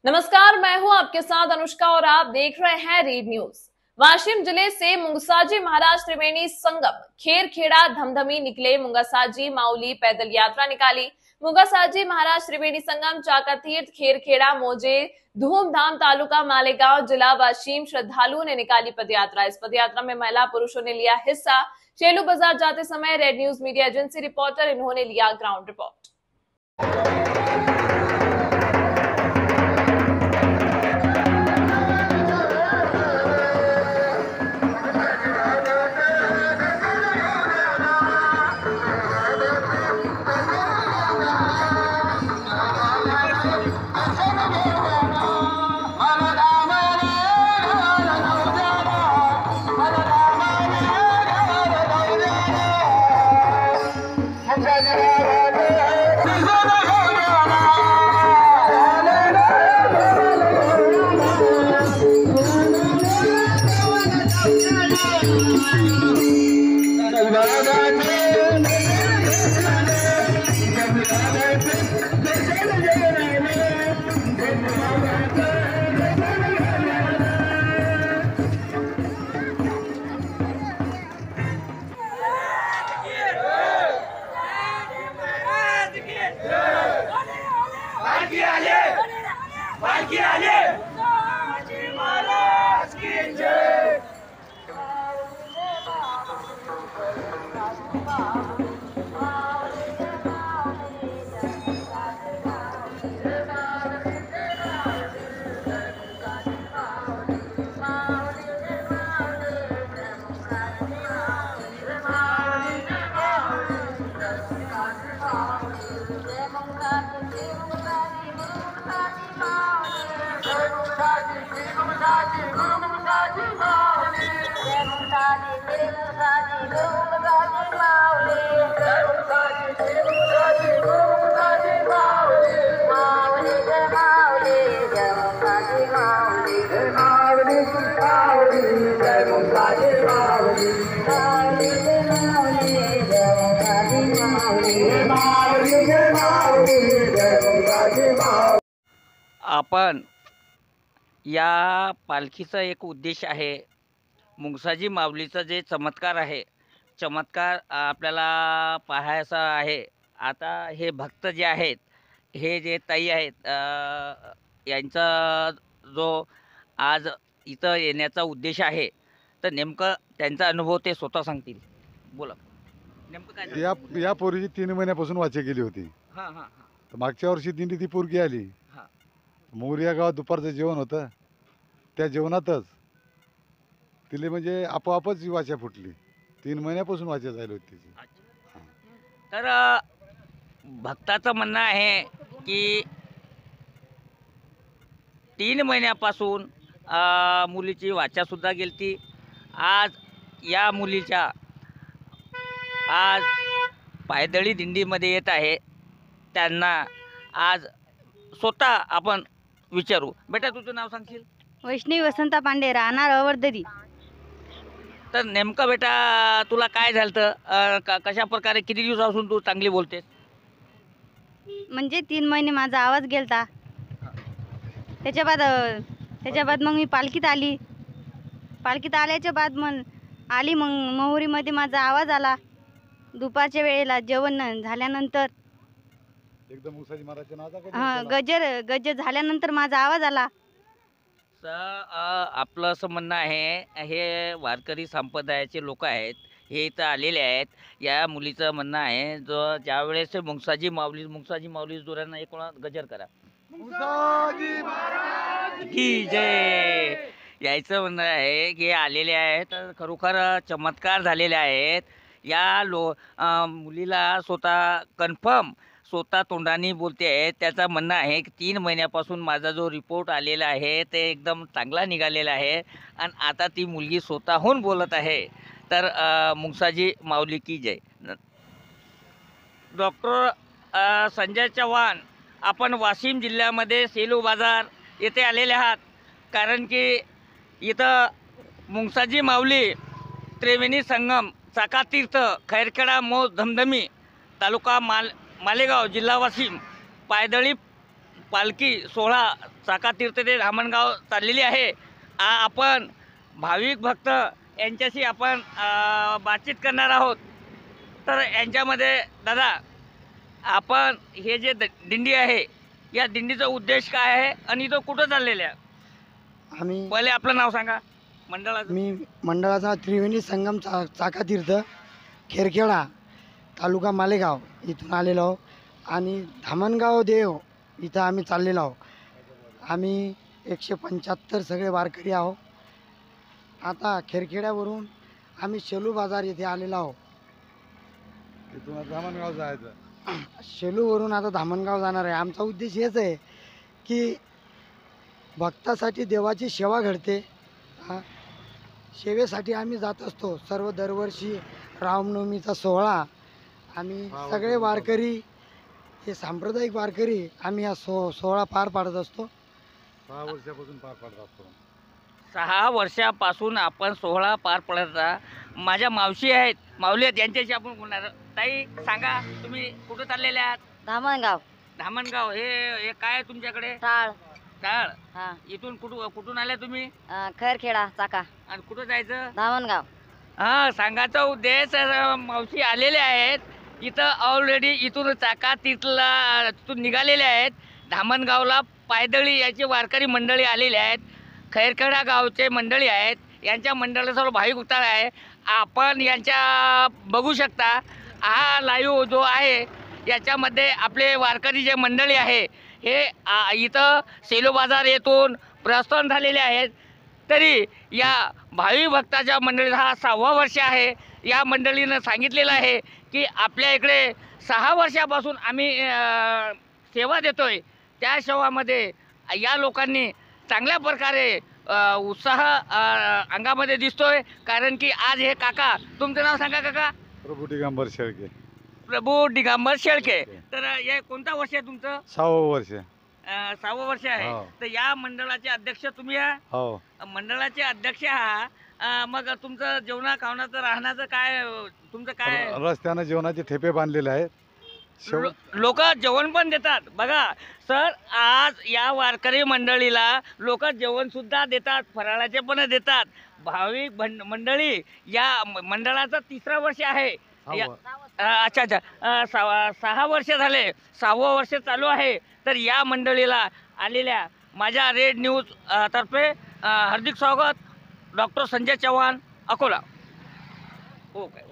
नमस्कार, मैं हूं आपके साथ अनुष्का और आप देख रहे हैं रीड न्यूज। वाशिम जिले से मुंगसाजी महाराज त्रिवेणी संगम खेरखेड़ा धमधमी निकले। मुंगसाजी माउली पैदल यात्रा निकाली। मुंगसाजी महाराज त्रिवेणी संगम चाका तीर्थ खेरखेड़ा मोजे धूमधाम तालुका मालेगांव जिला वाशिम श्रद्धालुओं ने निकाली पदयात्रा। इस पदयात्रा में महिला पुरुषों ने लिया हिस्सा। चेलू बाजार जाते समय red news media agency reporter इन्होंने लिया ग्राउंड रिपोर्ट। आपण या पालखीचा एक उद्देश आहे, मुंगसाजी माऊलीचा जे चमत्कार आहे, चमत्कार आपल्याला पाहायचा आहे। आता हे भक्त जे आहेत, हे जे ताई आहेत, यांचा जो आज इथं येण्याचा उद्देश आहे, तर नेमकं त्यांचा अनुभव ते स्वतः सांगतील। बोला, नेमकं काय झालं? या पोरीची 3 महिन्यापासून वाचे गेली होती। हां हां हां तर मागच्या वर्षी दिंडी ती पोरगी आली। हां मोरिया गावात दुपारचं जेवण होतं, त्या जेवणातच तिले म्हणजे आपोआपच वाचा फुटली। 3 महिन्यापासून वाचा झाली होती तिची। अच्छा। तर भक्ताचं म्हणणं आहे की 3 महिन्यापासून मुलीची वाचासुद्धा गेलती। आज या मुलीच्या आज पायदळी दिंडीमध्ये येत आहे। त्यांना आज स्वतः आपण विचारू। बेटा, तुझं नाव सांगशील? वैष्णवी वसंता पांडे, राहणार अवर्धरी। तर नेमकं बेटा तुला काय झालं? कशा प्रकारे किती दिवसापासून तू चांगली बोलतेस? म्हणजे 3 महिने माझा आवाज गेलता। त्याच्या बाद मग मी पालखीत आली। पालखीत आल्याच्या बाद मग मोहरीमध्ये माझा आवाज आला। दुपारच्या वेळेला जेवण झाल्यानंतर एकदम मुंगसाजी महाराजच्या नावाचा गजर झाल्यानंतर माझा आवाज आला। आपलं असं म्हणणं आहे, हे वारकरी संप्रदायाचे लोक आहेत, हे इथं आलेले आहेत। या मुलीचं म्हणणं आहे, जो ज्यावेळेस मुंगसाजी माऊली जोरांना एक कोणा गजर करा, मुंगसाजी महाराज की जय। यायचं म्हणणं आहे की आलेले आहेत, खरोखर चमत्कार झालेले आहेत। या मुलीला स्वतः कन्फर्म स्वतः तोंडाने बोलते आहे। त्याचं म्हणणं आहे की 3 महिन्यापासून माझा जो रिपोर्ट आलेला आहे ते एकदम चांगला निघालेला आहे आणि आता ती मुलगी स्वतःहून बोलत आहे। तर मुंगसाजी माऊली की जय। डॉक्टर संजय चव्हाण, आपण वाशिम जिल्ह्यामध्ये सेलू बाजार येथे आलेले आहात, कारण की इथं मुंगसाजी माऊली त्रिवेणी संगम चाका तीर्थ खैरखेडा मोज धमधमी तालुका मालेगाव जिल्हा वाशिम पायदळी पालखी सोहळा चाकातीर्थ ते धामणगाव चाललेली आहे. आपण भाविक भक्त यांच्याशी आपण बातचीत करणार आहोत. तर यांच्यामध्ये दादा, आपण हे जे दिंडी आहे, या दिंडीचा उद्देश काय आहे आणि तो कुठं चाललेला आहे? आम्ही पहिले आपलं नाव सांगा मंडळाचं. मी मंडळाचा त्रिवेणी संगम चाकातीर्थ खेरखेडा तालुका मालेगाव इथून आलेलो आहो आणि धामणगाव देव इथं आम्ही चाललेलो आहो. आम्ही 175 सगळे वारकरी आहो. आता खेरखेड्यावरून आम्ही शेलू बाजार येथे आलेलो आहो. तिथून आता धामणगाव जायचं. शेलूवरून आता धामणगाव जाणार आहे. आमचा उद्देश हेच आहे की भक्तासाठी देवाची सेवा घडते. सेवेसाठी आम्ही जात असतो. सर्व दरवर्षी रामनवमीचा सोहळा आम्ही सगळे वारकरी हे सांप्रदायिक वारकरी आम्ही हा सोहळा पार पाडत असतो. 6 वर्षापासून पार पाडत असतो. 6 वर्षापासून आपण सोहळा पार पडता. माझ्या मावशी आहेत, माऊली आहेत, यांच्याशी आपण बोलणार. ताई सांगा, तुम्ही कुठं चाललेले आहात? धामणगाव धामणगाव. हे काय आहे तुमच्याकडे? टाळ टाळ. हा इथून कुठून आले तुम्ही खरखेडा चाका आणि कुठं जायचं? धामणगाव. हा, सांगायचा उद्देश मावशी आलेले आहेत इथं ऑलरेडी. इथून चाकातीर्थला तिथून निघालेले आहेत. धामणगावला पायदळी याची वारकरी मंडळी आलेली आहेत. खैरखेडा गावचे मंडळी आहेत. यांच्या मंडळाचा सर्व भाविक उतार आहे. आपण यांच्या बघू शकता. हा लाईव्ह जो आहे याच्यामध्ये आपले वारकरी जे मंडळी आहे हे इथं सेलू बाजार येथून प्रस्थान झालेले आहेत. तरी या भावी भक्ताच्या मंडळीचा हा 6वा वर्ष आहे. या मंडळीनं सांगितलेलं आहे की आपल्या इकडे 6 वर्षापासून आम्ही सेवा देतोय. त्या सेवामध्ये या लोकांनी चांगल्या प्रकारे उत्साह अंगामध्ये दिसतोय. कारण की आज हे काका, तुमचं नाव सांगा काका? प्रभू दिगंबर शेळके. प्रभू दिगंबर शेळके. तर हे कोणता वर्ष आहे तुमचं? 6वं वर्ष. 6वं वर्ष आहे. हो. तर या मंडळाचे अध्यक्ष तुम्ही आहात? हो. मंडळाचे अध्यक्ष आहात. मग तुमचं जेवणा खावणाचं राहण्याचं काय, तुमचं काय? रस्त्यानं जेवणाचे ठेपे बांधलेले आहेत. लोक जेवण पण देतात बघा सर. आज या वारकरी मंडळीला लोक जेवण सुद्धा देतात, फराळाचे पण देतात. भाविक मंडळी या मंडळाचं 3रं वर्ष आहे. अच्छा अच्छा. 6 वर्ष झाले, 6वं वर्ष चालू आहे. तर या मंडळीला आलेल्या माझ्या रेड न्यूज तर्फे हार्दिक स्वागत. डॉक्टर संजय चव्हाण, अकोला. हो काय.